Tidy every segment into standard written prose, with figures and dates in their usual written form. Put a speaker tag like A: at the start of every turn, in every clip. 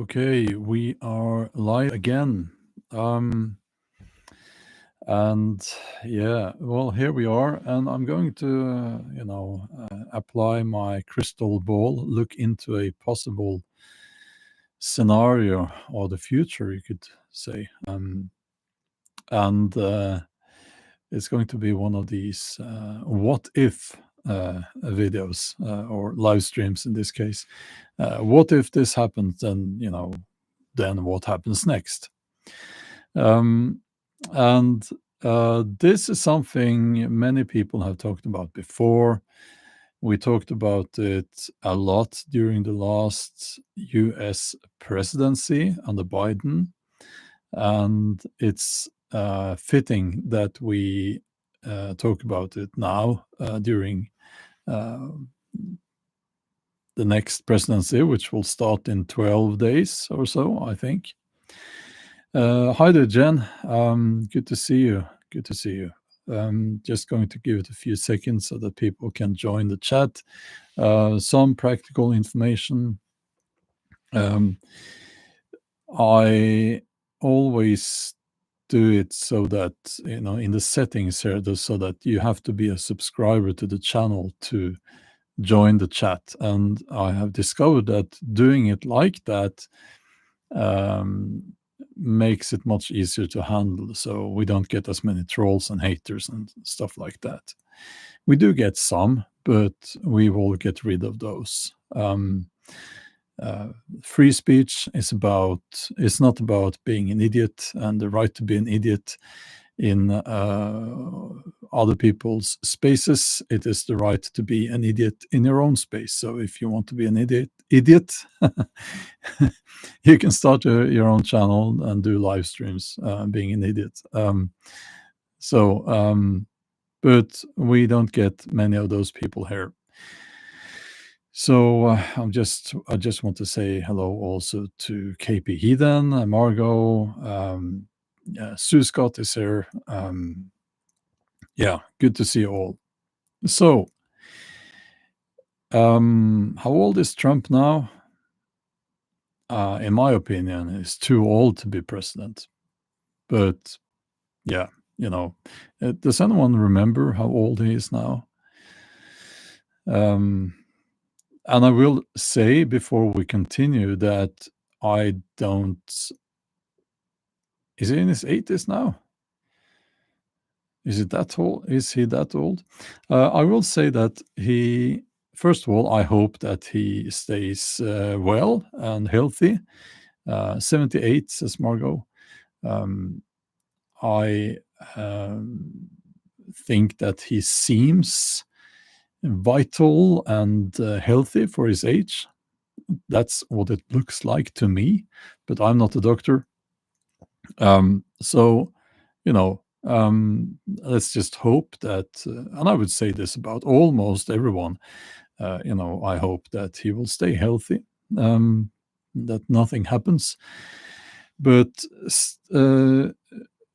A: Okay, we are live again. And yeah, well, here we are, and I'm going to, apply my crystal ball, look into a possible scenario or the future, you could say. And It's going to be one of these what if videos or live streams in this case. What if this happens? Then what happens next? Um, and This is something many people have talked about before. We talked about it a lot during the last US presidency under Biden. And it's fitting that we talk about it now during uh, the next presidency, which will start in 12 days or so, I think. Hi there, Jen. Good to see you. Good to see you. Just going to give it a few seconds so that people can join the chat. Some practical information. I always do it so that, in the settings here, so that you have to be a subscriber to the channel to join the chat. And I have discovered that doing it like that makes it much easier to handle, so we don't get as many trolls and haters and stuff like that. We do get some, but we will get rid of those. Free speech is not about being an idiot and the right to be an idiot in other people's spaces. It is the right to be an idiot in your own space. So if you want to be an idiot, you can start your own channel and do live streams being an idiot. But we don't get many of those people here. So I just want to say hello also to KP Heathen, Margot, Sue Scott is here. Yeah, good to see you all. So, how old is Trump now? In my opinion, he's too old to be president. But yeah, does anyone remember how old he is now? And I will say before we continue that I don't. Is he in his 80s now? Is he that old? I will say that first of all, I hope that he stays well and healthy. 78, says Margot. I think that he seems vital and healthy for his age. That's what it looks like to me, but I'm not a doctor. So, let's just hope that, and I would say this about almost everyone, I hope that he will stay healthy, that nothing happens. But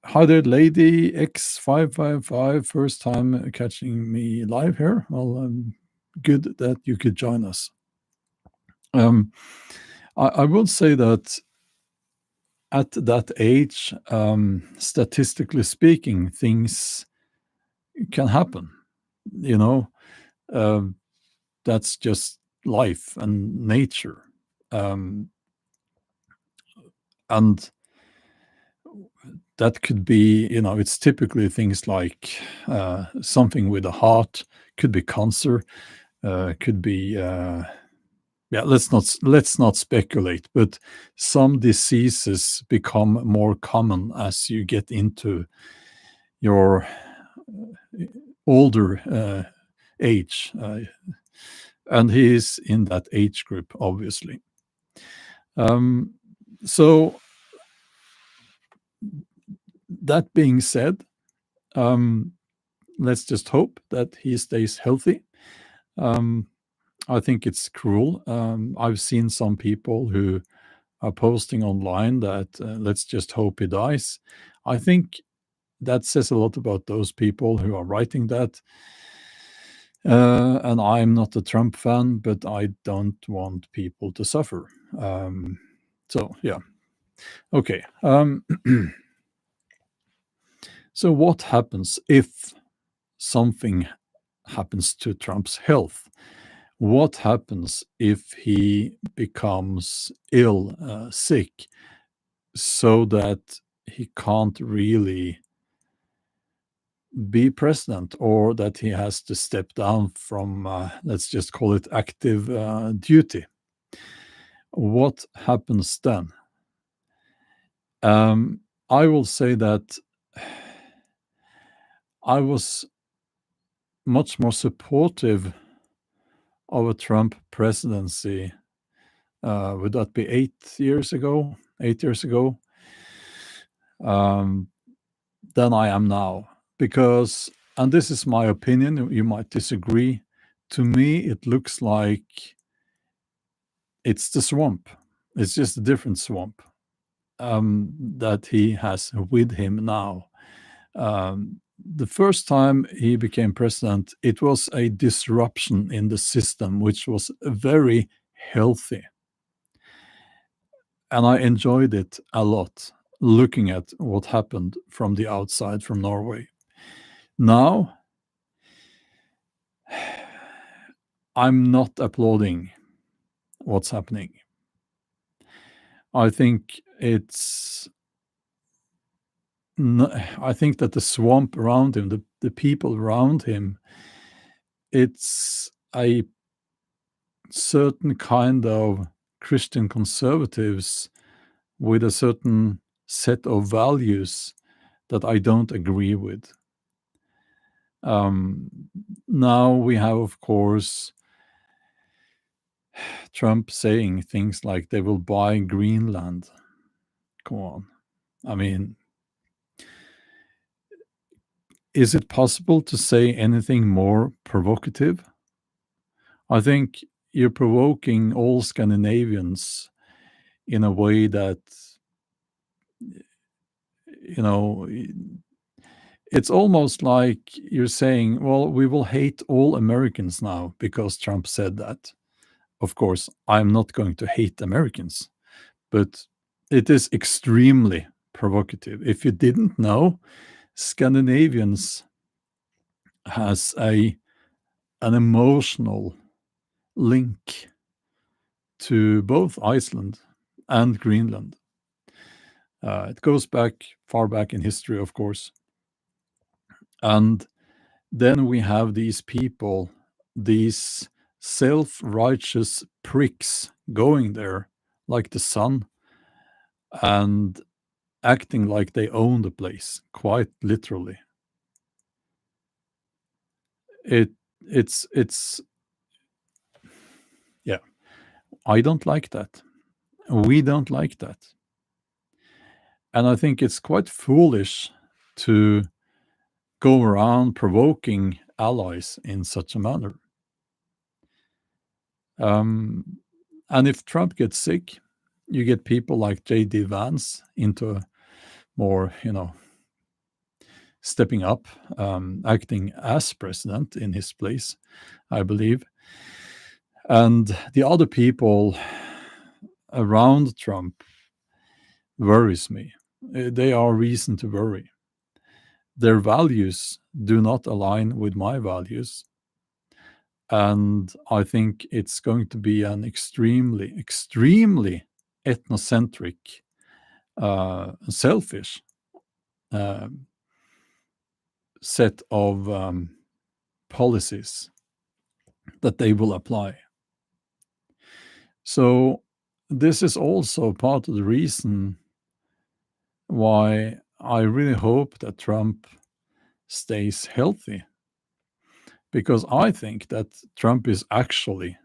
A: hi there, Lady X555, first time catching me live here. Well, good that you could join us. I will say that at that age, statistically speaking, things can happen. That's just life and nature. And that could be, it's typically things like something with the heart, could be cancer, could be let's not speculate, but some diseases become more common as you get into your older age, and he is in that age group, obviously. So that being said, let's just hope that he stays healthy. I think it's cruel. I've seen some people who are posting online that let's just hope he dies. I think that says a lot about those people who are writing that. And I'm not a Trump fan, but I don't want people to suffer. So yeah, okay. So what happens if something happens to Trump's health? What happens if he becomes ill, sick, so that he can't really be president, or that he has to step down from, let's just call it active duty? What happens then? I will say that I was much more supportive of a Trump presidency. Would that be 8 years ago? 8 years ago, um, than I am now, because, and this is my opinion, you might disagree. To me, it looks like it's the swamp. It's just a different swamp that he has with him now. The first time he became president, it was a disruption in the system, which was very healthy. And I enjoyed it a lot, looking at what happened from the outside, from Norway. Now, I'm not applauding what's happening. I think I think that the swamp around him, the people around him, it's a certain kind of Christian conservatives with a certain set of values that I don't agree with. Now we have, of course, Trump saying things like they will buy Greenland. Come on. I mean, is it possible to say anything more provocative? I think you're provoking all Scandinavians in a way that, you know, it's almost like you're saying, well, we will hate all Americans now because Trump said that. Of course, I'm not going to hate Americans, but it is extremely provocative. If you didn't know, Scandinavians has an emotional link to both Iceland and Greenland. It goes back far back in history, of course. And then we have these people, these self-righteous pricks going there like the sun and acting like they own the place, quite literally. It's yeah, I don't like that. We don't like that. And I think it's quite foolish to go around provoking allies in such a manner. And if Trump gets sick, you get people like J.D. Vance into a more, stepping up, acting as president in his place, I believe. And the other people around Trump worries me. They are reason to worry. Their values do not align with my values. And I think it's going to be an extremely, extremely ethnocentric, selfish set of policies that they will apply. So this is also part of the reason why I really hope that Trump stays healthy, because I think that Trump is actually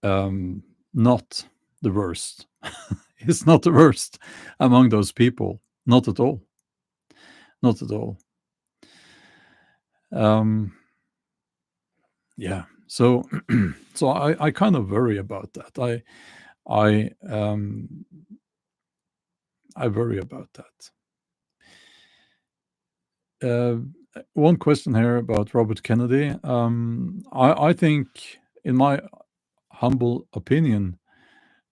A: not the worst. He's not the worst among those people. Not at all. Not at all. Yeah. So, so I kind of worry about that. I worry about that. One question here about Robert Kennedy. I think, in my humble opinion,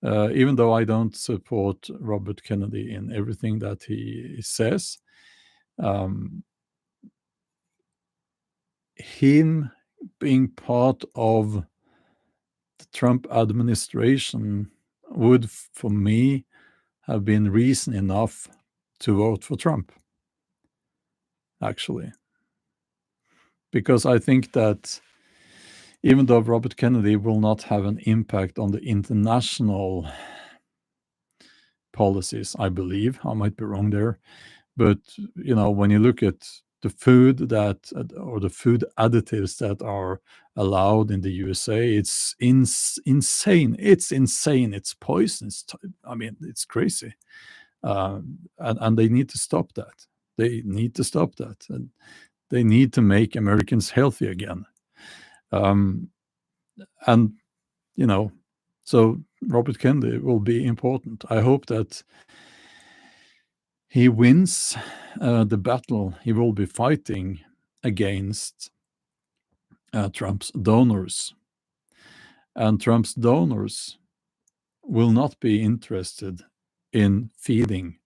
A: Even though I don't support Robert Kennedy in everything that he says, um, him being part of the Trump administration would, for me, have been reason enough to vote for Trump, actually. Because I think that even though Robert Kennedy will not have an impact on the international policies, I believe, I might be wrong there, but when you look at the food that or the food additives that are allowed in the USA, it's insane. It's insane. It's poisonous. I mean, it's crazy. And they need to stop that. They need to stop that. And they need to make Americans healthy again. And, so Robert Kennedy will be important. I hope that he wins the battle he will be fighting against Trump's donors. And Trump's donors will not be interested in feeding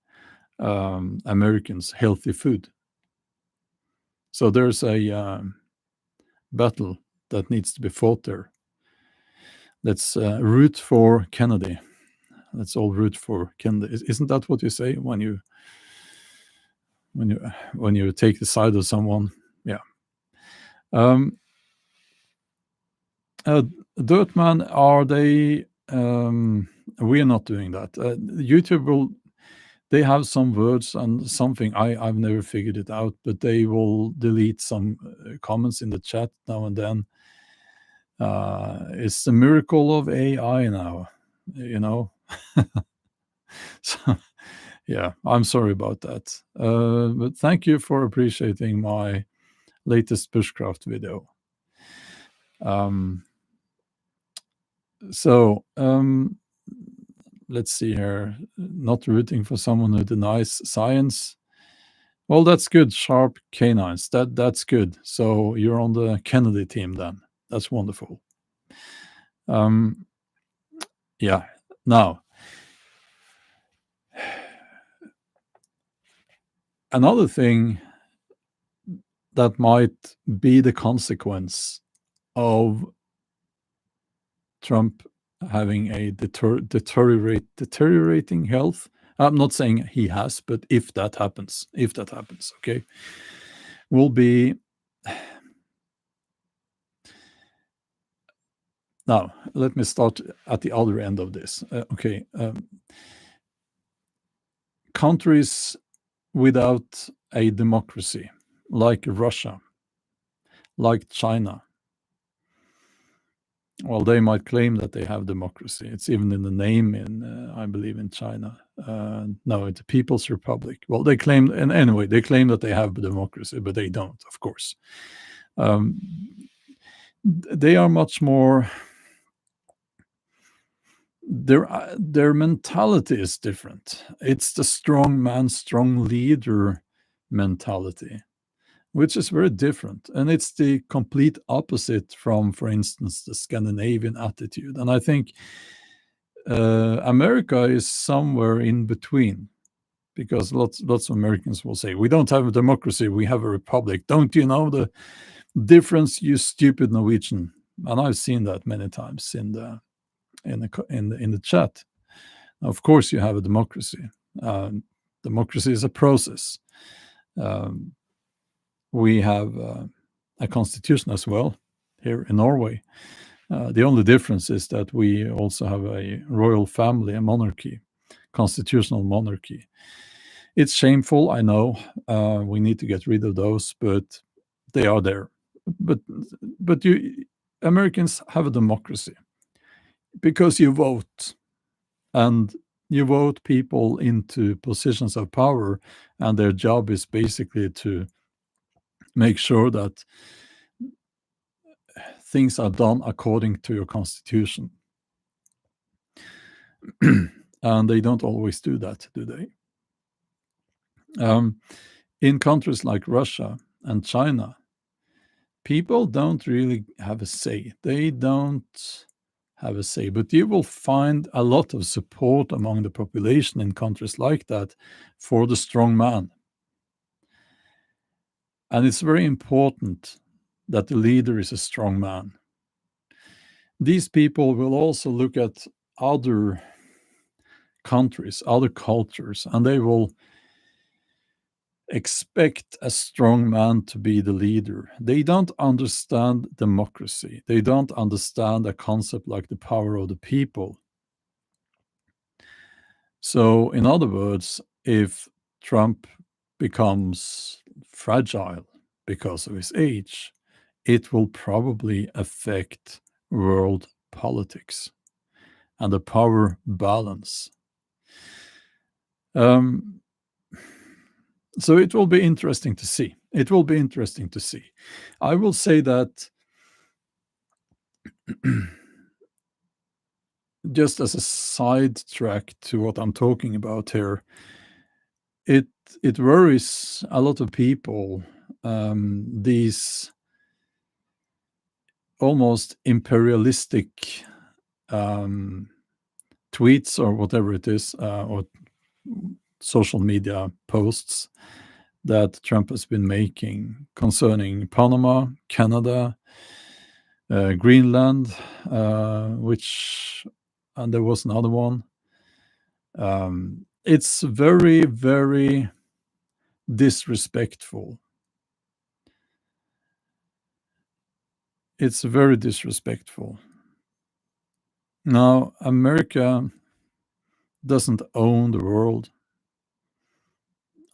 A: Americans healthy food. So there's a battle that needs to be fought there. Let's root for Kennedy. Let's all root for Kennedy. Isn't that what you say when you take the side of someone? Yeah. Dirtman, are they? We are not doing that. YouTube will. They have some words and something. I've never figured it out, but they will delete some comments in the chat now and then. It's the miracle of AI now, So, yeah, I'm sorry about that. But thank you for appreciating my latest bushcraft video. Let's see here. Not rooting for someone who denies science. Well, that's good. Sharp canines. That's good. So you're on the Kennedy team then. That's wonderful. Yeah. Now, another thing that might be the consequence of Trump having a deteriorating health. I'm not saying he has, but if that happens, okay, will be. Now, let me start at the other end of this. Okay. Countries without a democracy, like Russia, like China, well, they might claim that they have democracy. It's even in the name I believe, in China. No, it's a People's Republic. Well, they claim, and anyway, they claim that they have democracy, but they don't, of course. They are much more. Their mentality is different. It's the strong man, strong leader mentality, which is very different. And it's the complete opposite from, for instance, the Scandinavian attitude. And I think America is somewhere in between, because lots of Americans will say, we don't have a democracy, we have a republic. Don't you know the difference, you stupid Norwegian? And I've seen that many times in the chat. Of course, you have a democracy. Democracy is a process. We have a constitution as well here in Norway. The only difference is that we also have a royal family, a monarchy, constitutional monarchy. It's shameful, I know. We need to get rid of those, but they are there. But Americans have a democracy because you vote, and you vote people into positions of power, and their job is basically to make sure that things are done according to your constitution. And they don't always do that, do they? In countries like Russia and China, people don't really have a say. They don't have a say. But you will find a lot of support among the population in countries like that for the strong man. And it's very important that the leader is a strong man. These people will also look at other countries, other cultures, and they will expect a strong man to be the leader. They don't understand democracy. They don't understand a concept like the power of the people. So, in other words, if Trump becomes fragile because of his age, it will probably affect world politics and the power balance. Um, so it will be interesting to see. It will be interesting to see. I will say that just as a sidetrack to what I'm talking about here, it it worries a lot of people, these almost imperialistic um, tweets or whatever it is, or social media posts that Trump has been making concerning Panama, Canada, Greenland, which, and there was another one. It's very, very disrespectful. It's very disrespectful. Now, America doesn't own the world.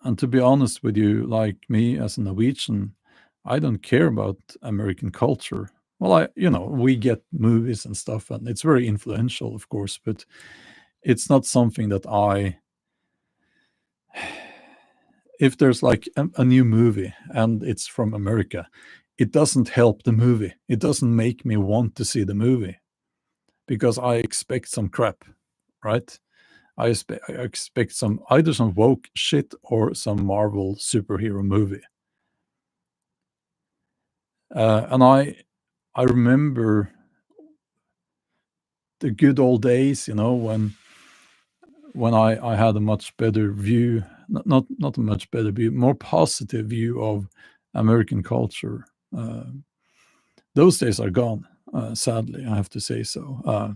A: And to be honest with you, like me as a Norwegian, I don't care about American culture. Well, we get movies and stuff, and it's very influential, of course, but it's not something that if there's like a new movie and it's from America, it doesn't help the movie. It doesn't make me want to see the movie because I expect some crap, right? I expect either some woke shit or some Marvel superhero movie. And I remember the good old days, when I had a much better view, not a much better view, more positive view of American culture. Those days are gone, sadly, I have to say so.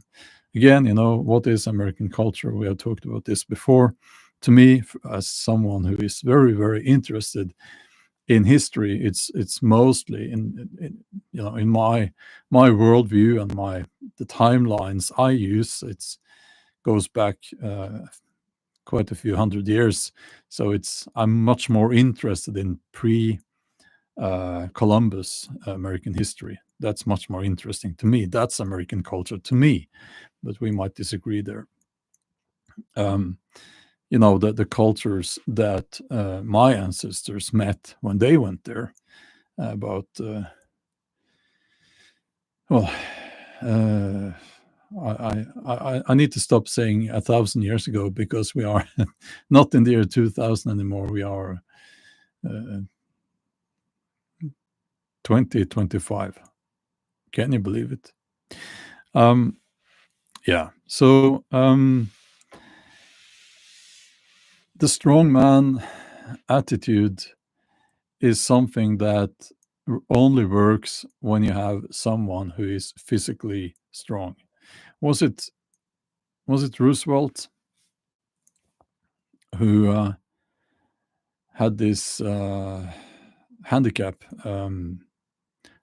A: Again, what is American culture? We have talked about this before. To me, as someone who is very, very interested in history, it's mostly in my worldview and the timelines I use. It goes back quite a few hundred years, so I'm much more interested in Columbus American history. That's much more interesting to me. That's American culture to me, but we might disagree there. The cultures that my ancestors met when they went there, about well, I need to stop saying 1,000 years ago because we are not in the year 2000 anymore. We are 2025. Can you believe it? Yeah. So the strongman attitude is something that only works when you have someone who is physically strong. Was it Roosevelt who had this handicap,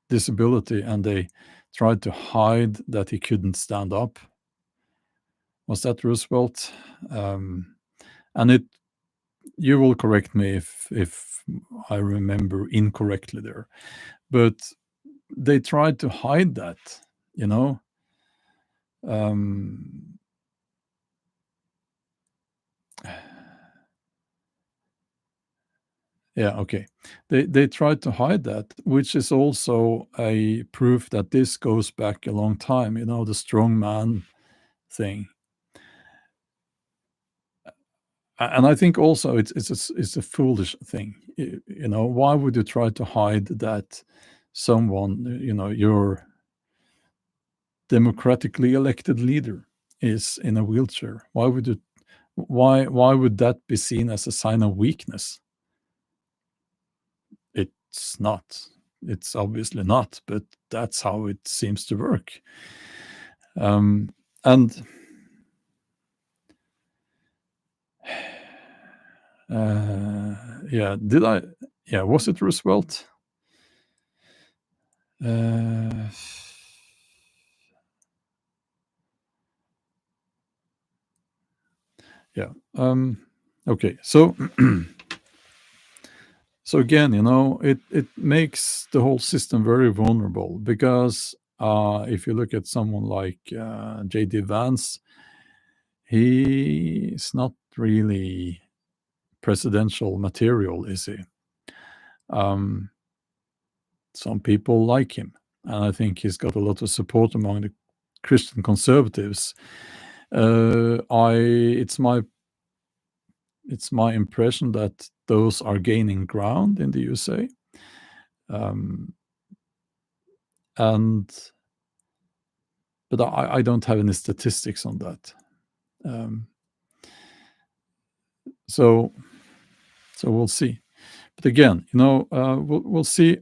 A: disability, and they tried to hide that he couldn't stand up? Was that Roosevelt? And you will correct me if I remember incorrectly there, but they tried to hide that, you know. Yeah, okay. They tried to hide that, which is also a proof that this goes back a long time, the strong man thing. And I think also it's a foolish thing. Why would you try to hide that someone, you're democratically elected leader is in a wheelchair? Why would that be seen as a sign of weakness? It's not. It's obviously not, but that's how it seems to work. And yeah, was it Roosevelt? Yeah. Okay. So so again, it makes the whole system very vulnerable because if you look at someone like J.D. Vance, he's not really presidential material, is he? Um, some people like him, and I think he's got a lot of support among the Christian conservatives. It's my impression that those are gaining ground in the USA, um, and but I don't have any statistics on that. Um, so we'll see. But again, we'll see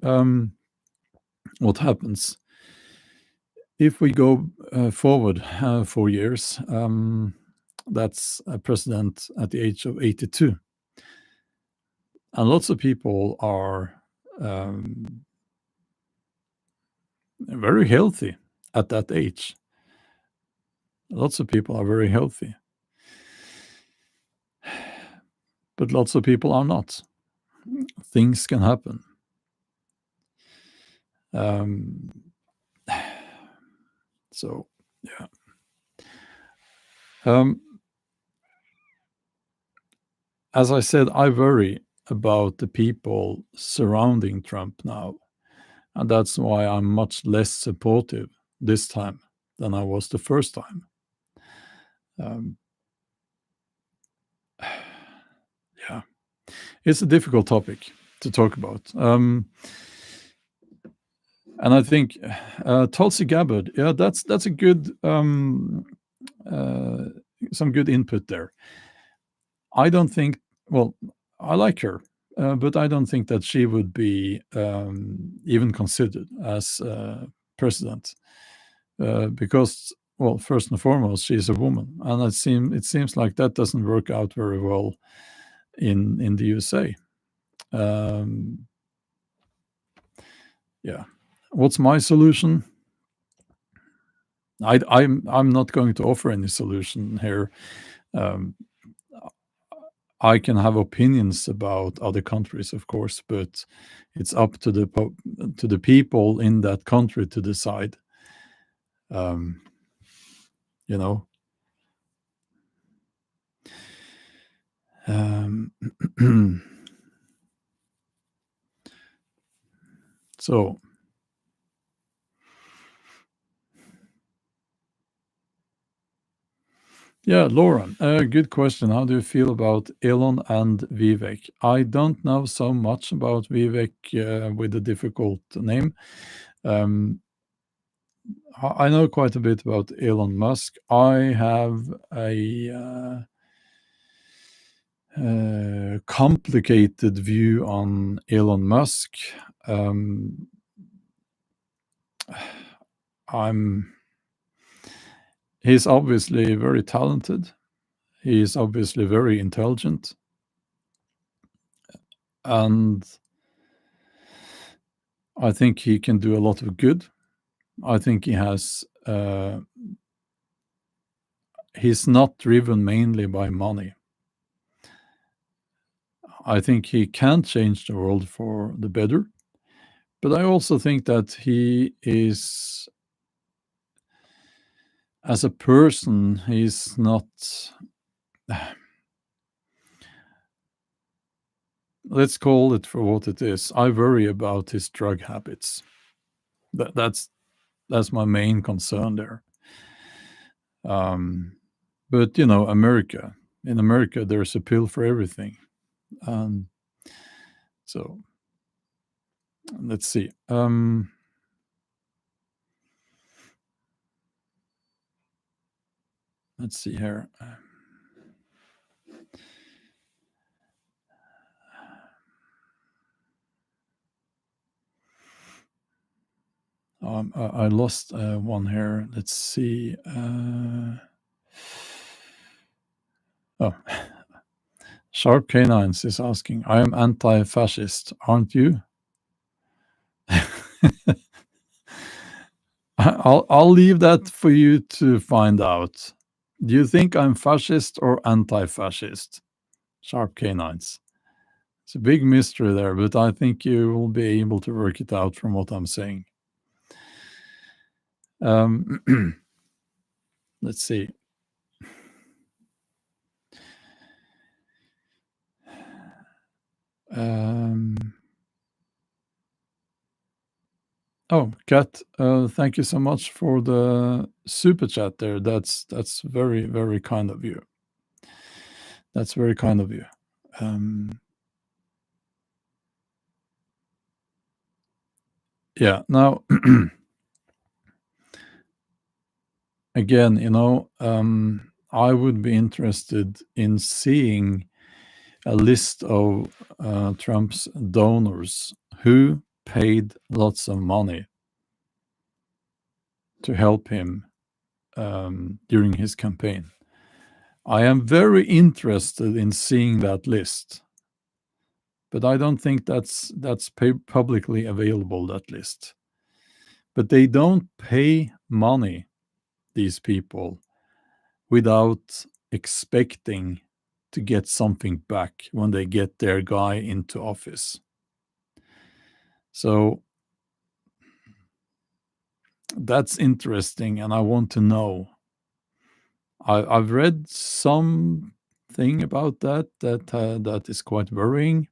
A: what happens if we go forward 4 years. That's a president at the age of 82, and lots of people are um, very healthy at that age. Lots of people are very healthy, but lots of people are not. Things can happen. Um, so, yeah. Um, as I said, I worry about the people surrounding Trump now, and that's why I'm much less supportive this time than I was the first time. Um, yeah, it's a difficult topic to talk about. And I think Tulsi Gabbard, yeah, that's a good uh, some good input there. I don't think, well, I like her, but I don't think that she would be even considered as president because, well, first and foremost, she's a woman, and it seems like that doesn't work out very well in the USA. Yeah, what's my solution? I'm not going to offer any solution here. Um, I can have opinions about other countries, of course, but it's up to the people in that country to decide. Um, you know. Um, so yeah, Lauren, good question. How do you feel about Elon and Vivek? I don't know so much about Vivek with a difficult name. Um, I know quite a bit about Elon Musk. I have a complicated view on Elon Musk. Um, I'm he's obviously very talented. He's obviously very intelligent, and I think he can do a lot of good. I think he has. He's not driven mainly by money. I think he can change the world for the better, but I also think that he is, as a person, he's not. Let's call it for what it is. I worry about his drug habits. That's my main concern there. But America. In America, there's a pill for everything. Um, so let's see. Let's see here. I lost one here. Let's see. Oh, Sharp Canines is asking, I am anti-fascist, aren't you? I'll leave that for you to find out. Do you think I'm fascist or anti-fascist? Sharp Canines. It's a big mystery there, but I think you will be able to work it out from what I'm saying. Let's see. Oh, Kat, thank you so much for the super chat there. That's very, very kind of you. That's very kind of you. Yeah, now, again, I would be interested in seeing a list of Trump's donors who paid lots of money to help him during his campaign. I am very interested in seeing that list, but I don't think that's publicly available, that list. But they don't pay money, these people, without expecting to get something back when they get their guy into office. So that's interesting, and I want to know. I've read something about that is quite worrying.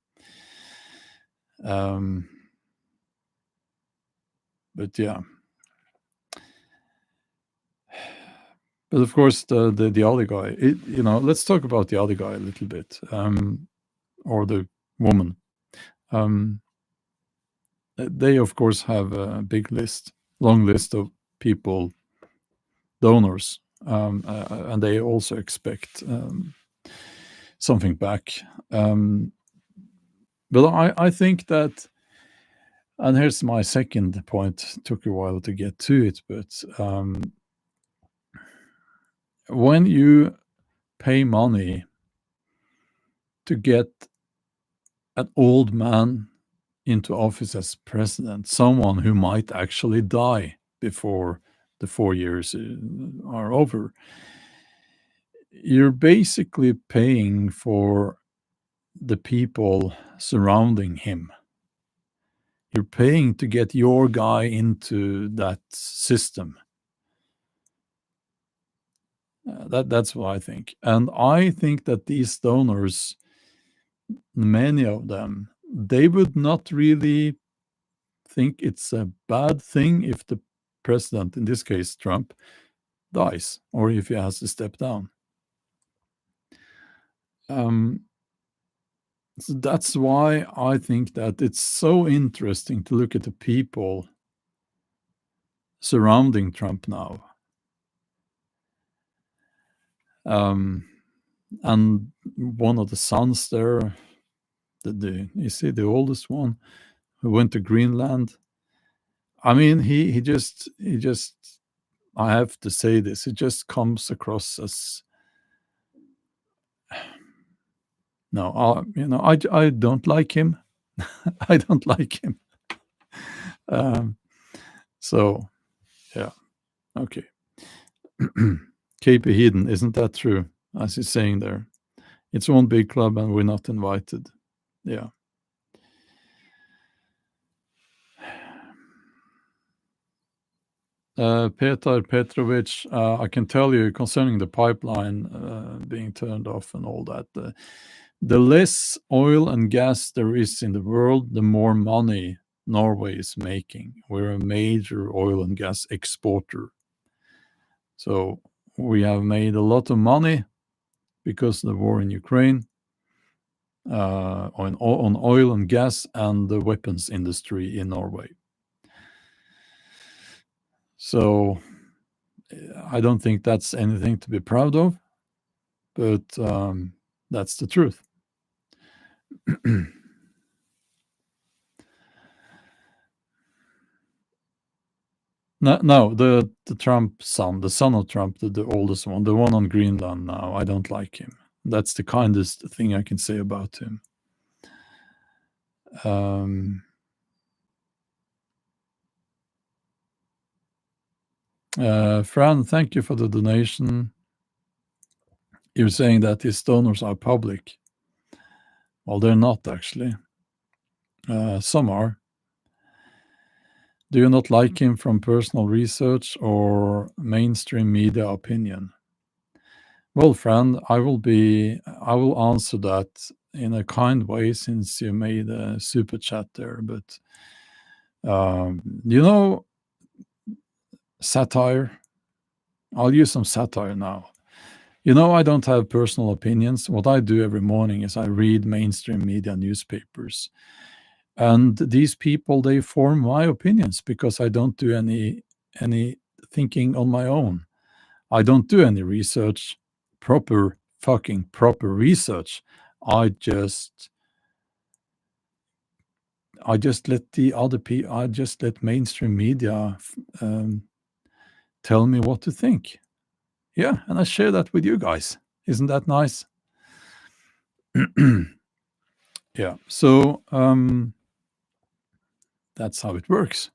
A: But yeah. But of course, the other guy, let's talk about the other guy a little bit, or the woman. They, of course, have a big list, long list of people, donors, and they also expect something back. But I think that, and here's my second point, took a while to get to it, but when you pay money to get an old man into office as president, someone who might actually die before the 4 years are over, you're basically paying for the people surrounding him. You're paying to get your guy into that system. That's what I think. And I think that these donors, many of them, they would not really think it's a bad thing if the president, in this case Trump, dies or if he has to step down. So that's why I think that it's so interesting to look at the people surrounding Trump now. And one of the sons there, is he the oldest one, who went to Greenland? I mean, he just, I have to say this, it just comes across as, no, I don't like him. I don't like him. So, yeah, okay. KP Hidden, isn't that true? As he's saying there, it's one big club and we're not invited. Yeah. Petar Petrovic, I can tell you concerning the pipeline being turned off and all that, the less oil and gas there is in the world, the more money Norway is making. We're a major oil and gas exporter. So we have made a lot of money because of the war in Ukraine, on oil and gas and the weapons industry in Norway. So I don't think that's anything to be proud of, but that's the truth. No, no, the Trump son, the son of Trump, the oldest one, the one on Greenland now. I don't like him. That's the kindest thing I can say about him. Fran, thank you for the donation. You're saying that his donors are public. Well, they're not actually. Some are. Do you not like him from personal research or mainstream media opinion? Well, friend, I will answer that in a kind way since you made a super chat there. But you know, satire. I'll use some satire now. You know, I don't have personal opinions. What I do every morning is I read mainstream media newspapers. And these people, they form my opinions because I don't do any thinking on my own. I don't do any research, proper research. I just let the other people. I just let mainstream media tell me what to think. Yeah, and I share that with you guys. Isn't that nice? Yeah. So that's how it works.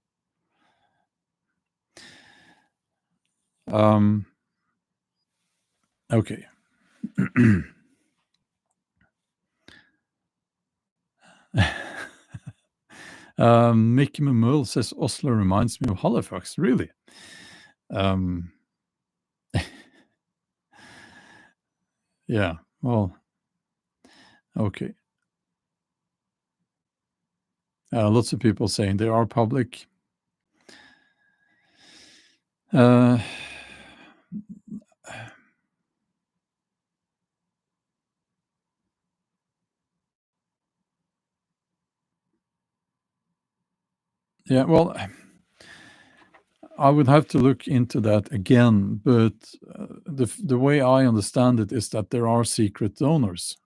A: Okay. Mickey Mamul says Oslo reminds me of Halifax. Really? Yeah. Well. Okay. Lots of people saying they are public. Yeah, well, I would have to look into that again, but the way I understand it is that there are secret donors.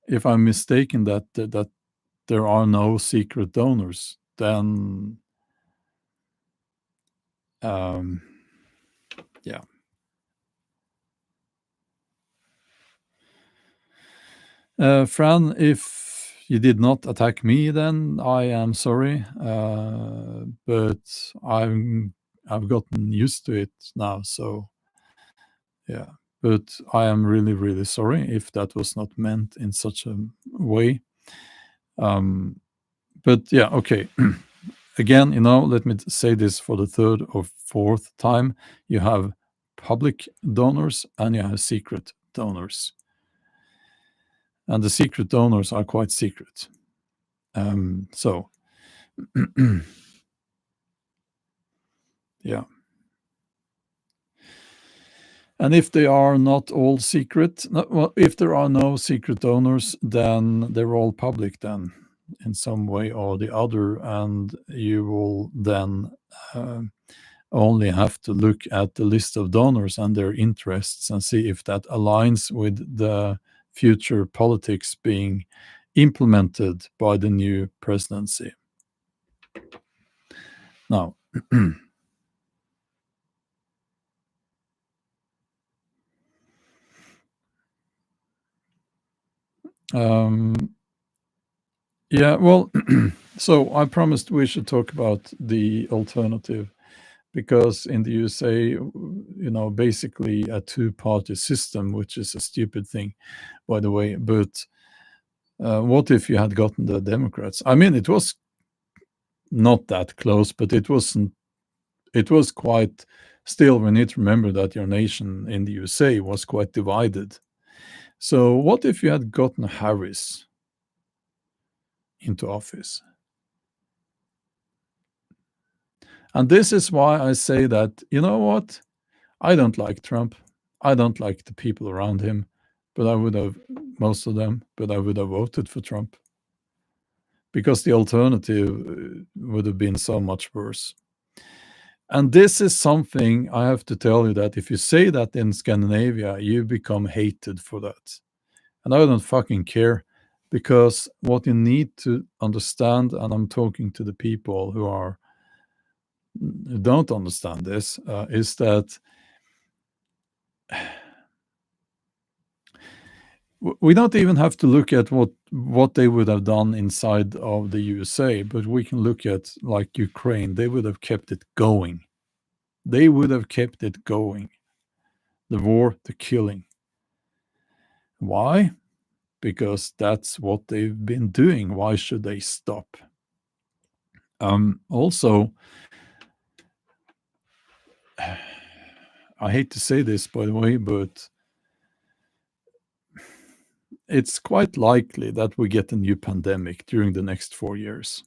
A: If I'm mistaken that there are no secret donors, then yeah. Fran, if you did not attack me, then I am sorry, but I've gotten used to it now, so yeah. But I am really, really sorry if that was not meant in such a way. But yeah, okay. Again, let me say this for the third or fourth time. You have public donors and you have secret donors. And the secret donors are quite secret. So, yeah. And if they are not all secret, well, if there are no secret donors, then they're all public then in some way or the other. And you will then only have to look at the list of donors and their interests and see if that aligns with the future politics being implemented by the new presidency. Now, yeah, well, so I promised we should talk about the alternative because in the USA, basically a two-party system, which is a stupid thing, by the way. But what if you had gotten the Democrats? I mean, it was not that close, but it wasn't. It was quite. Still, we need to remember that your nation in the USA was quite divided. So, what if you had gotten Harris into office? And this is why I say that, you know what? I don't like Trump. I don't like the people around him, but I would have, most of them, but I would have voted for Trump because the alternative would have been so much worse. And this is something I have to tell you, that if you say that in Scandinavia, you become hated for that. And I don't fucking care, because what you need to understand, and I'm talking to the people who don't understand this, is that we don't even have to look at what they would have done inside of the USA, but we can look at like Ukraine. They would have kept it going. They would have kept it going. The war, the killing. Why? Because that's what they've been doing. Why should they stop? Also, I hate to say this, by the way, but it's quite likely that we get a new pandemic during the next 4 years.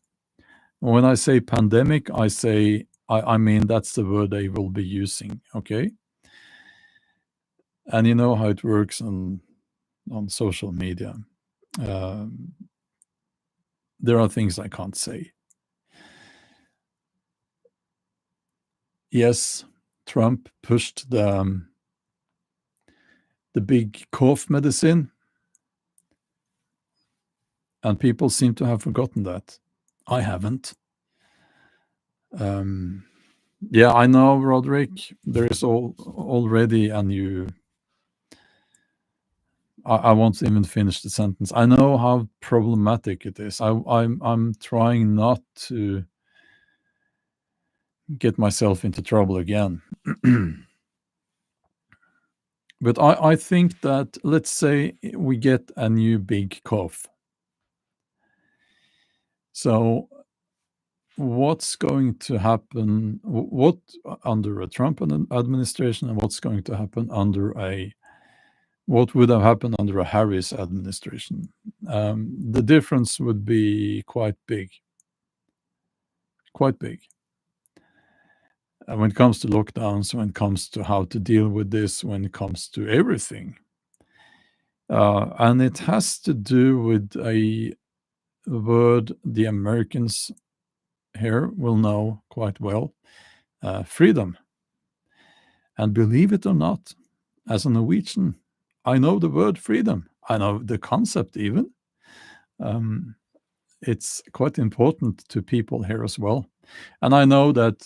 A: When I say pandemic, I mean that's the word they will be using. Okay, and you know how it works on social media. Um, there are things I can't say. Yes, Trump pushed the big cough medicine, and people seem to have forgotten that. I haven't. Yeah, I know, Roderick. There is already a new. I won't even finish the sentence. I know how problematic it is. I'm trying not to get myself into trouble again. But I think that, let's say we get a new big cough. So what's going to happen? What under a Trump administration, and what's going to happen under what would have happened under a Harris administration? The difference would be quite big. Quite big. When it comes to lockdowns, when it comes to how to deal with this, when it comes to everything. And it has to do with a word the Americans here will know quite well, freedom. And believe it or not, as a Norwegian, I know the word freedom. I know the concept even. It's quite important to people here as well. And I know that,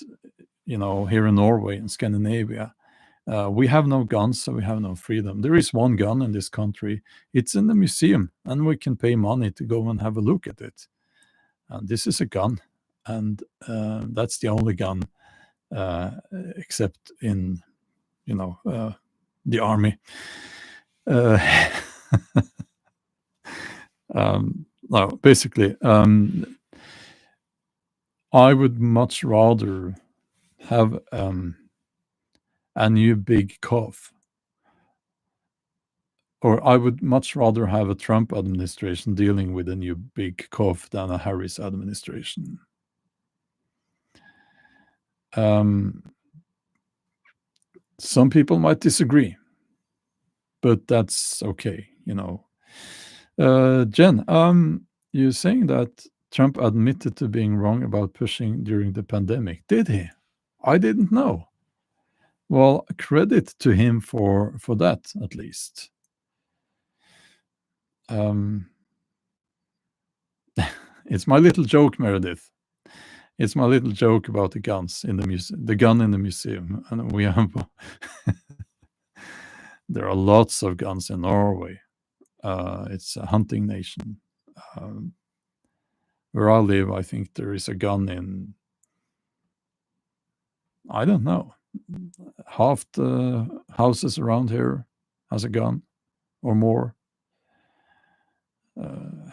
A: here in Norway and Scandinavia, we have no guns, so we have no freedom. There is one gun in this country. It's in the museum, and we can pay money to go and have a look at it. And this is a gun, and that's the only gun, except in, the army. Uh, no, basically, I would much rather have a new big cough, or I would much rather have a Trump administration dealing with a new big cough than a Harris administration. Some people might disagree, but that's okay, Jen, you're saying that Trump admitted to being wrong about pushing during the pandemic. Did he? I didn't know. Well, credit to him for that, at least. It's my little joke, Meredith. It's my little joke about the guns in the museum, the gun in the museum, and we have. There are lots of guns in Norway. It's a hunting nation. Where I live, I think there is a gun in. I don't know. Half the houses around here has a gun, or more.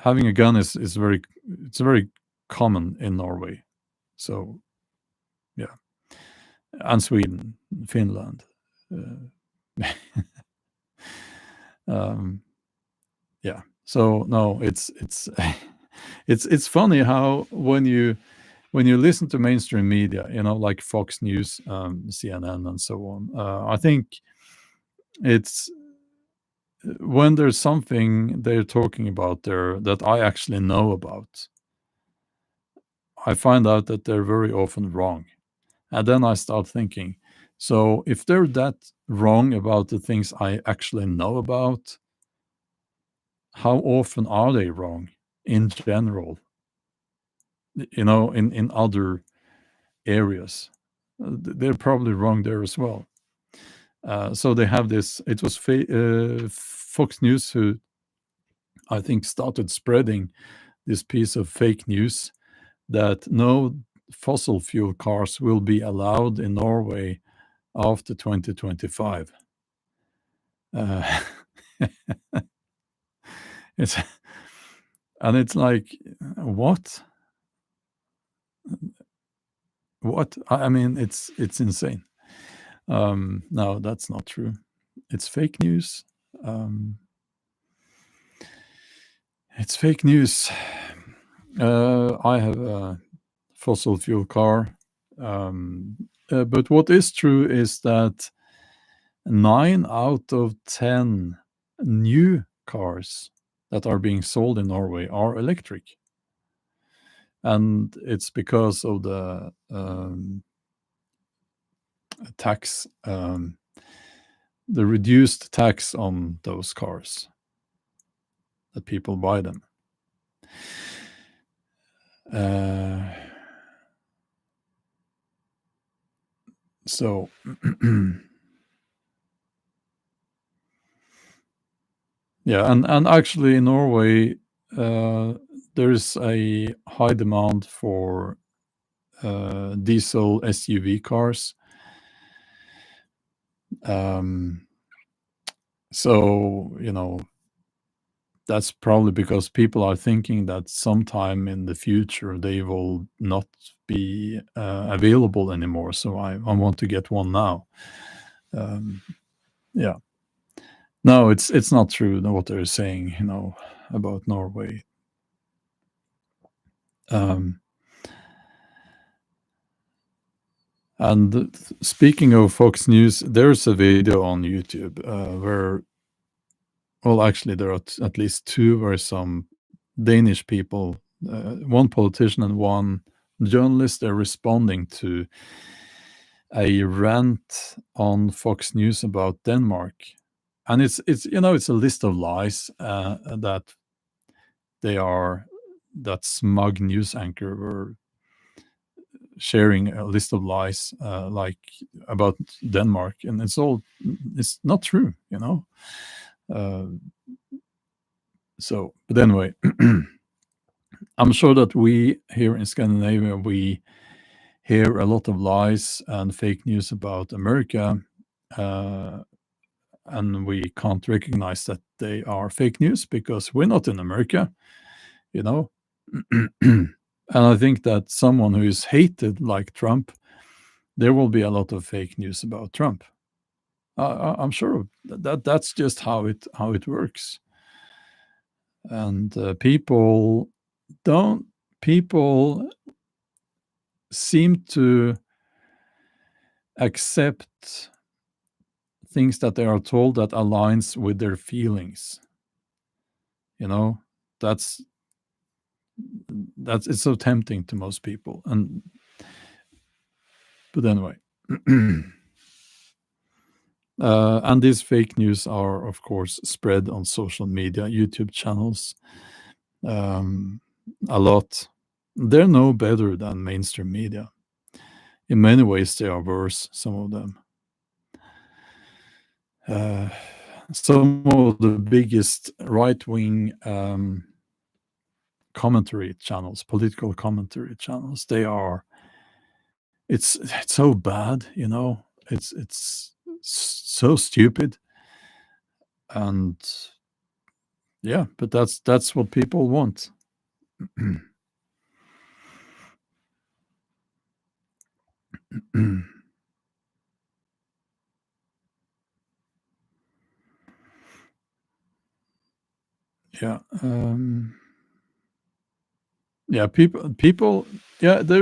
A: Having a gun is very common in Norway. So, yeah, and Sweden, Finland. Yeah. So no, it's it's funny how when you listen to mainstream media, like Fox News, CNN, and so on. I think it's when there's something they're talking about there that I actually know about, I find out that they're very often wrong. And then I start thinking, so if they're that wrong about the things I actually know about, how often are they wrong in general, in other areas? They're probably wrong there as well. So they have this, it was Fox News who, I think, started spreading this piece of fake news that no fossil fuel cars will be allowed in Norway after 2025. Uh, it's and it's like, what? What? I mean, it's insane. No, that's not true. It's fake news. Um, it's fake news. I have a fossil fuel car. But what is true is that 9 out of 10 new cars that are being sold in Norway are electric. And it's because of the tax, the reduced tax on those cars that people buy them. So yeah, and actually in Norway, there is a high demand for diesel SUV cars. So, that's probably because people are thinking that sometime in the future they will not be available anymore. So I want to get one now. Yeah. No, it's not true what they're saying, about Norway. Um, and speaking of Fox News, there's a video on YouTube where, well, actually, there are at least two where some Danish people, one politician and one journalist, are responding to a rant on Fox News about Denmark, and it's a list of lies that smug news anchor were sharing a list of lies, like about Denmark, and it's not true. Uh, but anyway, I'm sure that we here in Scandinavia, we hear a lot of lies and fake news about America, uh, and we can't recognize that they are fake news because we're not in America, you know. And I think that someone who is hated like Trump, there will be a lot of fake news about Trump. I'm sure that's just how it works. And don't people seem to accept things that they are told that aligns with their feelings. You know, that's it's so tempting to most people. But anyway, and these fake news are, of course, spread on social media, YouTube channels, a lot. They're no better than mainstream media. In many ways, they are worse. Some of them. Some of the biggest right-wing commentary channels, political commentary channels, it's so bad, it's so stupid, and yeah, but that's what people want. Yeah, yeah, people, yeah, there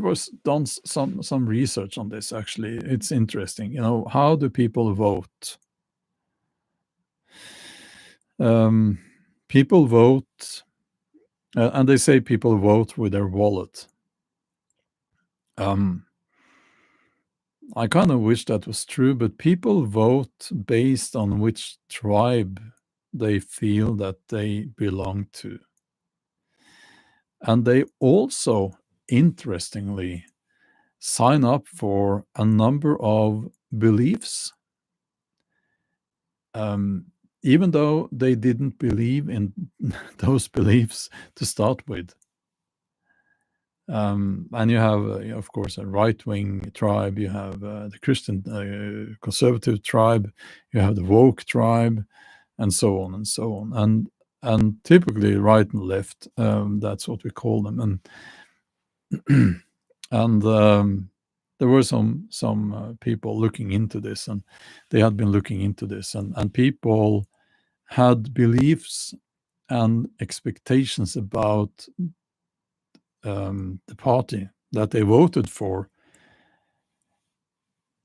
A: was done some research on this. Actually, it's interesting, how do people vote? um People vote, and they say people vote with their wallet. Um, I kind of wish that was true, but people vote based on which tribe they feel that they belong to. And they also, interestingly, sign up for a number of beliefs, um, even though they didn't believe in those beliefs to start with. And you have, of course, a right-wing tribe. You have the Christian conservative tribe. You have the woke tribe, and so on and so on. And typically, right and left. That's what we call them. And there were some people looking into this, and they had been looking into this, and people had beliefs and expectations about the party that they voted for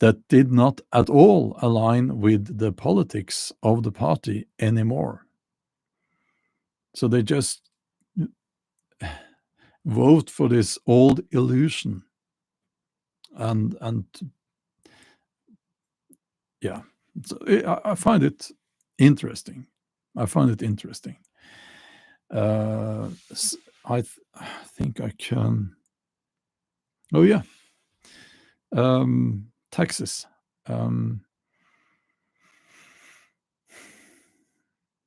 A: that did not at all align with the politics of the party anymore. So they just vote for this old illusion, and yeah, so I find it interesting. I find it interesting. I think I can. Oh yeah, taxes. Um,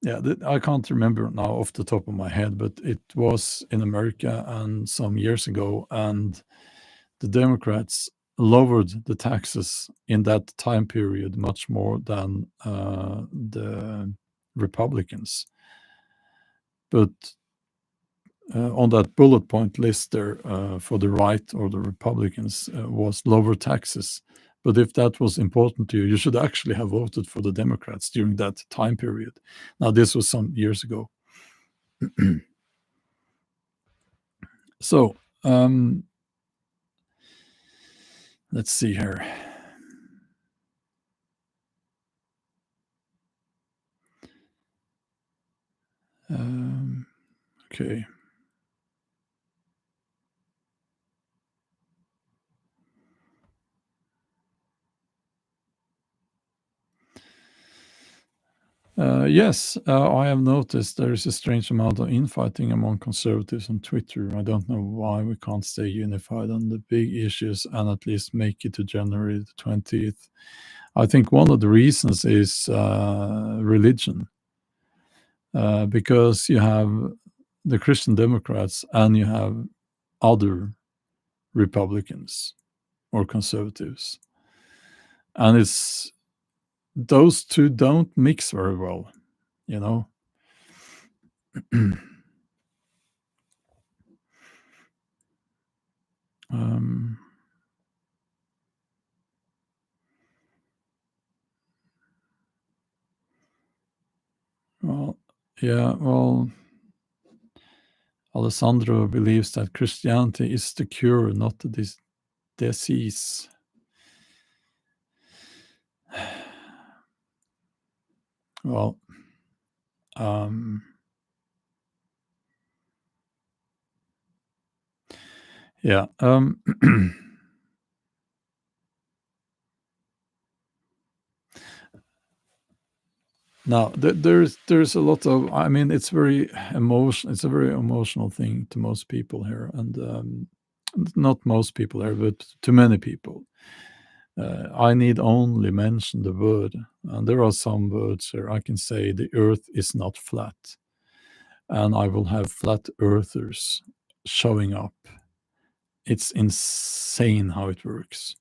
A: Yeah, I can't remember now off the top of my head, but it was in America and some years ago, and the Democrats lowered the taxes in that time period much more than the Republicans. But on that bullet point list there for the right or the Republicans was lower taxes. But if that was important to you, you should actually have voted for the Democrats during that time period. Now, this was some years ago. So, let's see here. Okay. Yes, I have noticed there is a strange amount of infighting among conservatives on Twitter. I don't know why we can't stay unified on the big issues and at least make it to January the 20th. I think one of the reasons is religion, because you have the Christian Democrats and you have other Republicans or conservatives. And it's those two don't mix very well, you know. um, well, yeah, well, Alessandro believes that Christianity is the cure, not the disease. Well, um, yeah. Now there's a lot of. I mean, it's very emotion. It's a very emotional thing to most people here, and not most people here, but to many people. I need only mention the word, and there are some words here. I can say the Earth is not flat, and I will have flat earthers showing up. It's insane how it works.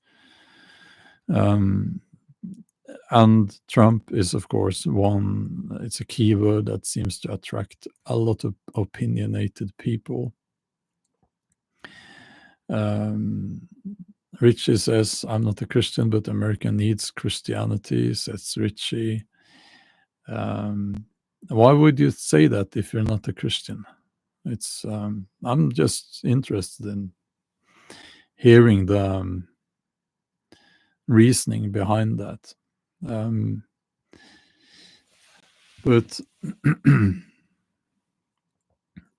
A: Um, and Trump is, of course, one. It's a keyword that seems to attract a lot of opinionated people. Um, Richie says, "I'm not a Christian, but America needs Christianity," says Richie. Why would you say that if you're not a Christian? It's I'm just interested in hearing the reasoning behind that. Um, but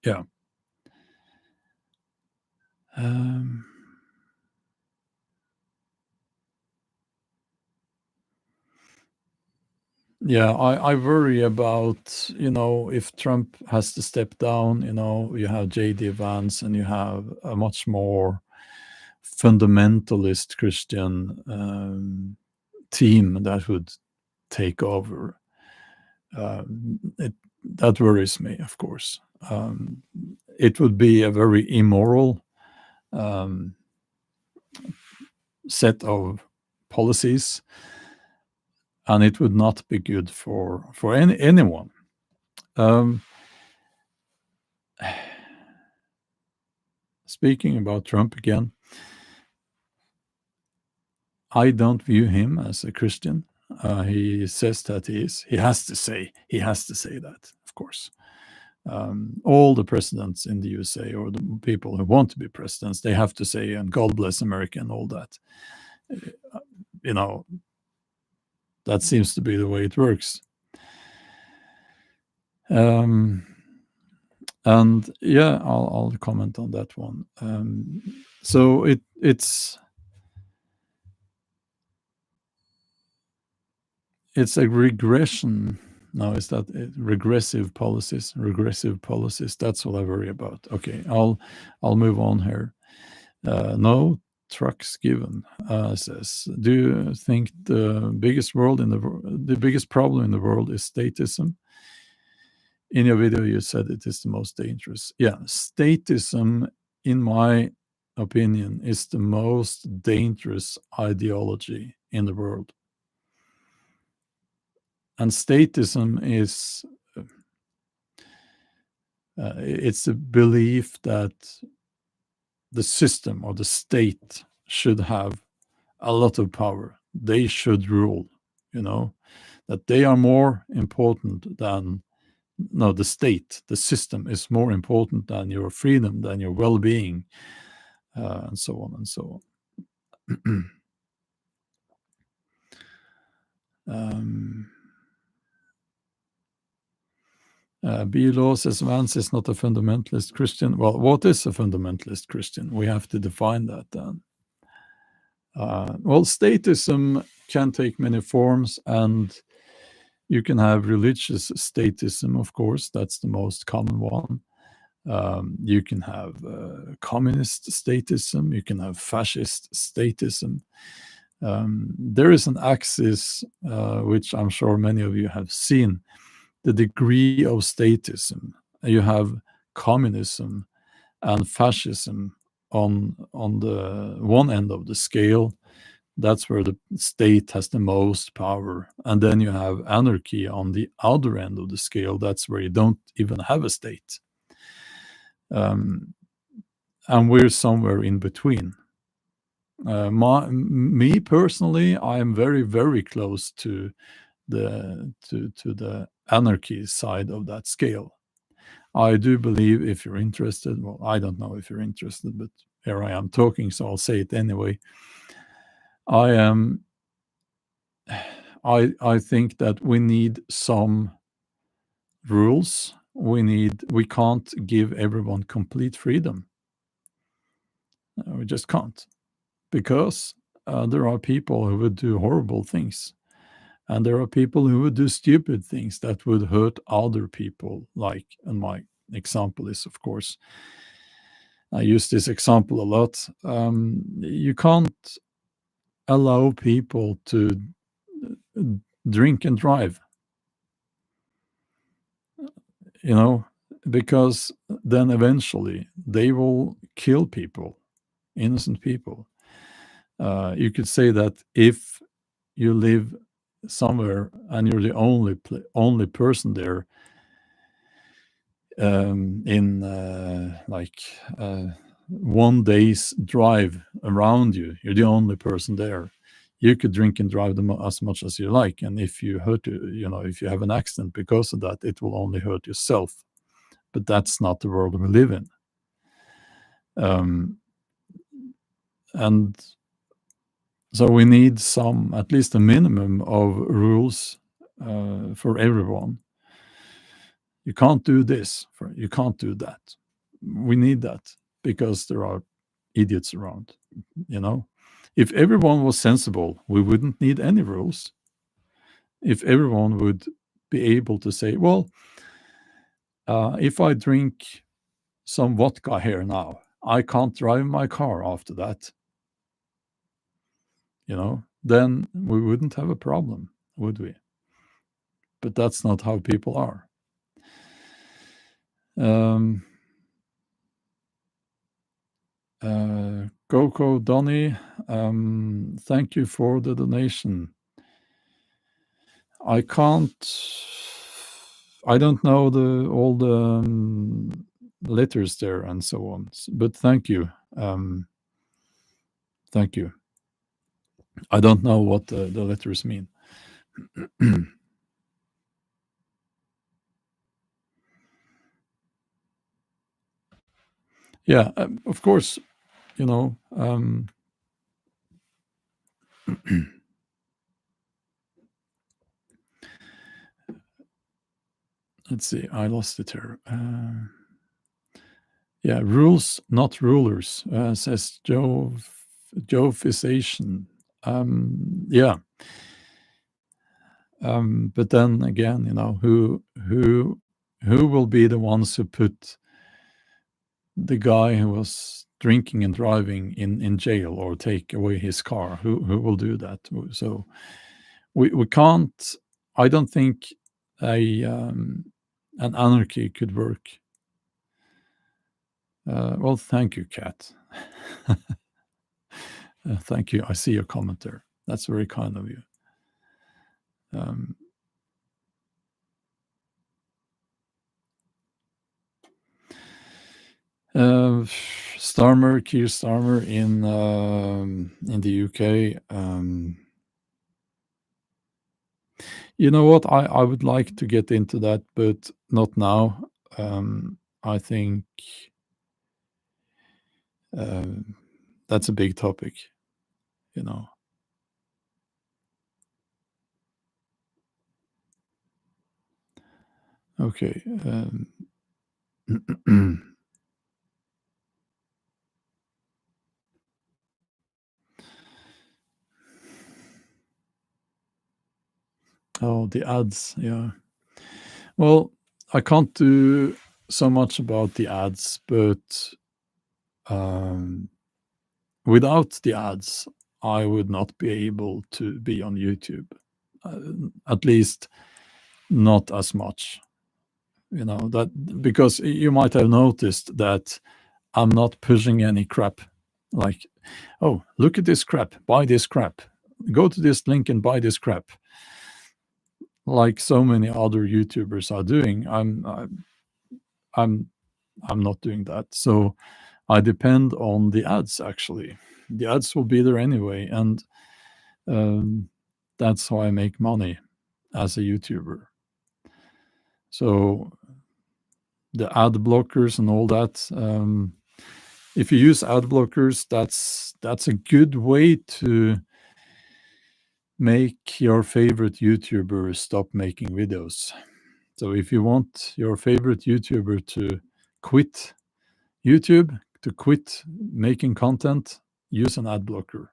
A: yeah. Um, Yeah, I worry about, if Trump has to step down, you have J.D. Vance and you have a much more fundamentalist Christian team that would take over. That worries me, of course. It would be a very immoral um, set of policies, and it would not be good for anyone. Um, Speaking about Trump again, I don't view him as a Christian. He says that he is. He has to say. He has to say that, of course. All the presidents in the USA, or the people who want to be presidents, they have to say, and God bless America and all that. You know, that seems to be the way it works. And yeah, I'll comment on that one. So it's a regression. Now, is that it? Regressive policies? Regressive policies. That's what I worry about. Okay, I'll move on here. No trucks given, says. Do you think the biggest problem in the world is statism? In your video, you said it is the most dangerous. Yeah, statism, in my opinion, is the most dangerous ideology in the world. And statism is it's a belief that the system or the state should have a lot of power. They should rule, that they are more important than, no, the state, the system is more important than your freedom, than your well-being, and so on and so on. B-Law says Vance is not a fundamentalist Christian. Well, what is a fundamentalist Christian? We have to define that then. Well, statism can take many forms, and you can have religious statism, of course. That's the most common one. You can have communist statism. You can have fascist statism. There is an axis, which I'm sure many of you have seen, the degree of statism. You have communism and fascism on the one end of the scale. That's where the state has the most power. And then you have anarchy on the other end of the scale. That's where you don't even have a state. And we're somewhere in between. Me personally, I am very, very close to the anarchy side of that scale. I do believe, if you're interested, well, I don't know if you're interested, but here I am talking, so I'll say it anyway. I think that we need some rules. We can't give everyone complete freedom. We just can't, because there are people who would do horrible things. And there are people who would do stupid things that would hurt other people, and my example is, of course, I use this example a lot. You can't allow people to drink and drive, because then eventually they will kill people, innocent people. You could say that if you live somewhere and you're the only person there, in 1 day's drive around you, you're the only person there. You could drink and drive them as much as you like, and if you if you have an accident because of that, it will only hurt yourself. But that's not the world we live in. And so we need at least a minimum of rules for everyone. You can't do this, you can't do that. We need that because there are idiots around, If everyone was sensible, we wouldn't need any rules. if everyone would be able to say, well, if I drink some vodka here now, I can't drive my car after that, then we wouldn't have a problem, would we? But that's not how people are. Coco Donny, thank you for the donation. I don't know all the letters there and so on, but thank you. Thank you. I don't know what the letters mean. Yeah, of course, let's see, I lost it here. Yeah, rules, not rulers, says Joe Physician. Yeah. But then again, who will be the ones who put the guy who was drinking and driving in jail or take away his car? Who will do that? So we can't. I don't think an anarchy could work. Well, thank you, Kat. Thank you. I see your comment there. That's very kind of you. Keir Starmer in the UK. You know what? I would like to get into that, but not now. I think that's a big topic. Okay. Oh, the ads. Yeah. Well, I can't do so much about the ads, but without the ads, I would not be able to be on YouTube. At least not as much. That because you might have noticed that I'm not pushing any crap like, oh, look at this crap, buy this crap, go to this link and buy this crap, like so many other YouTubers are doing. I'm not doing that. So I depend on the ads. Actually, the ads will be there anyway, and that's how I make money as a YouTuber. So the ad blockers and all that. If you use ad blockers, that's a good way to make your favorite YouTuber stop making videos. So if you want your favorite YouTuber to quit YouTube, to quit making content, use an ad blocker.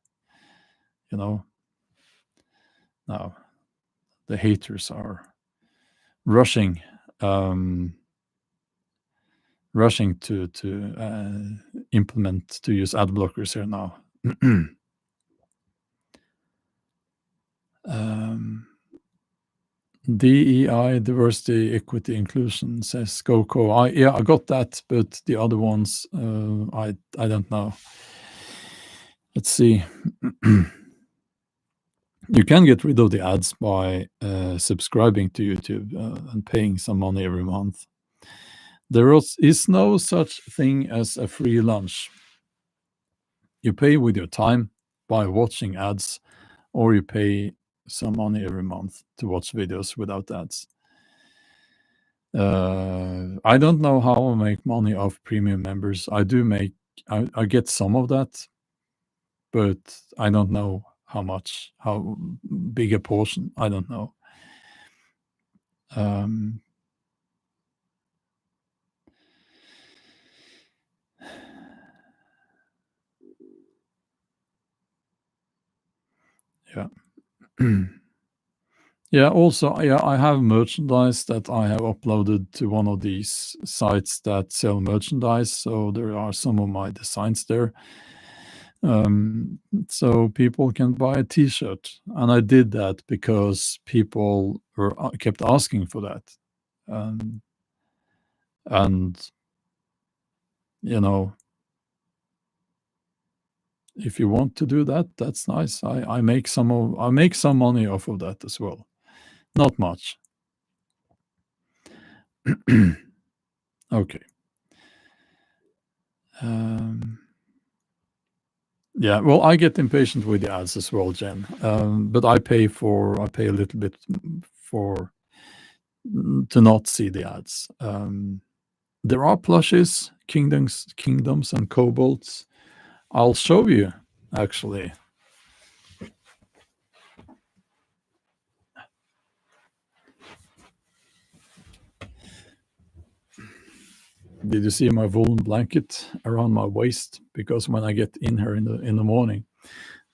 A: Now the haters are rushing to implement to use ad blockers here now. DEI, diversity, equity, inclusion, says Coco. I got that, but the other ones, I don't know. Let's see. You can get rid of the ads by subscribing to YouTube and paying some money every month. There is no such thing as a free lunch. You pay with your time by watching ads, or you pay some money every month to watch videos without ads. I don't know how I make money off premium members. I get some of that, but I don't know how big a portion. I don't know. Yeah. Yeah, also, yeah, I have merchandise that I have uploaded to one of these sites that sell merchandise, so there are some of my designs there. So people can buy a T-shirt, and I did that because people were kept asking for that. Um, and you know, if you want to do that, that's nice. I make some money off of that as well. Not much. Okay. Um, yeah, well, I get impatient with the ads as well, Jen. But I pay a little bit for to not see the ads. There are plushes, kingdoms, and kobolds. I'll show you actually. Did you see my woolen blanket around my waist? Because when I get in here in the morning,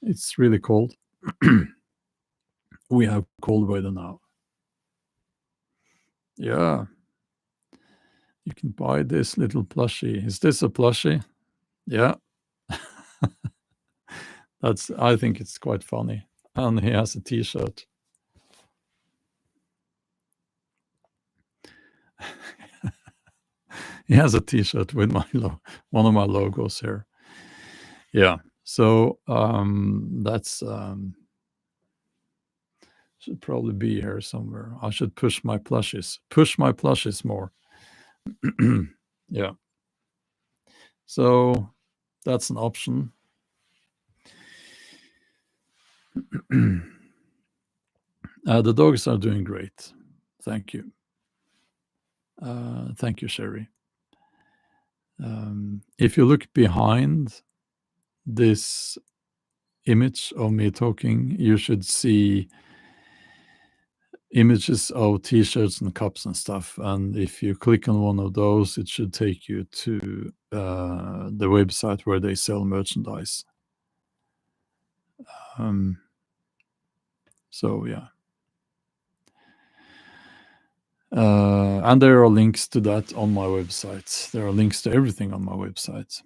A: it's really cold. We have cold weather now. Yeah, you can buy this little plushie. Is this a plushie? Yeah, that's. I think it's quite funny. And he has a T-shirt. He has a T-shirt with my one of my logos here. Yeah. So that's should probably be here somewhere. I should push my plushes more. Yeah. So that's an option. The dogs are doing great. Thank you. Thank you, Sherry. If you look behind this image of me talking, you should see images of T-shirts and cups and stuff. And if you click on one of those, it should take you to the website where they sell merchandise. Um, so yeah. And there are links to that on my website. There are links to everything on my website.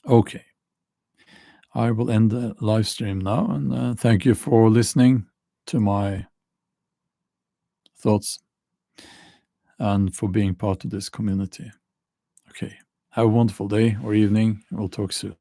A: Okay. I will end the live stream now, and thank you for listening to my thoughts and for being part of this community. Okay. Have a wonderful day or evening. We'll talk soon.